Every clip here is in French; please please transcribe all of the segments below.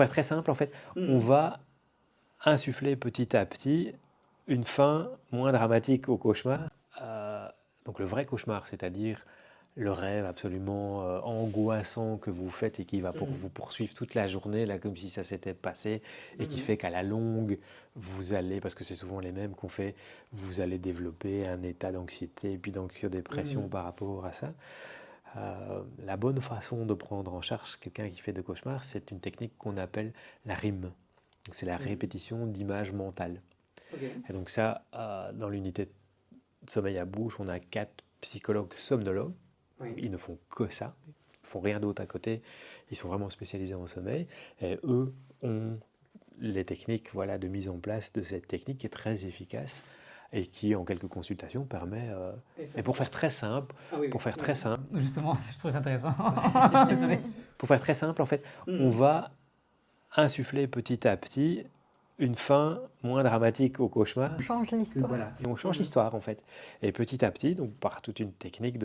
faire très simple, en fait, on va insuffler petit à petit une fin moins dramatique au cauchemar. Euh, donc le vrai cauchemar, c'est-à-dire le rêve absolument angoissant que vous faites et qui va pour vous poursuivre toute la journée, là, comme si ça s'était passé, et qui fait qu'à la longue, vous allez, parce que c'est souvent les mêmes qu'on fait, vous allez développer un état d'anxiété et puis d'anxiodépression par rapport à ça. La bonne façon de prendre en charge quelqu'un qui fait des cauchemars, c'est une technique qu'on appelle la RIM. Donc, c'est la répétition d'images mentales. Ok. Et donc ça, dans l'unité de sommeil à bouche, on a 4 psychologues somnologues. Oui. Ils ne font que ça. Ils ne font rien d'autre à côté. Ils sont vraiment spécialisés en sommeil. Et eux ont les techniques, voilà, de mise en place de cette technique qui est très efficace et qui, en quelques consultations, permet... Et ça et se pour faire passe. très simple, Ah oui, pour oui. faire très simple, Justement, je trouve ça intéressant. Désolé. pour faire très simple, en fait, on va insuffler petit à petit une fin moins dramatique au cauchemar. On change l'histoire. Voilà. Et on change l'histoire, en fait. Et petit à petit, donc par toute une technique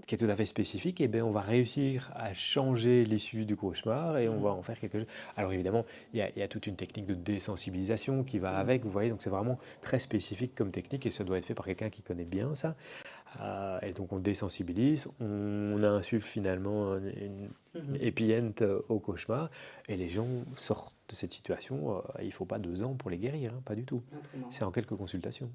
qui est tout à fait spécifique, et bien on va réussir à changer l'issue du cauchemar et on va en faire quelque chose. Alors évidemment, il y a toute une technique de désensibilisation qui va avec, vous voyez, donc c'est vraiment très spécifique comme technique et ça doit être fait par quelqu'un qui connaît bien ça. Et donc on désensibilise, on insuffle finalement une épillente au cauchemar et les gens sortent de cette situation. Il ne faut pas 2 ans pour les guérir, hein, pas du tout. Ah, très marrant. C'est en quelques consultations.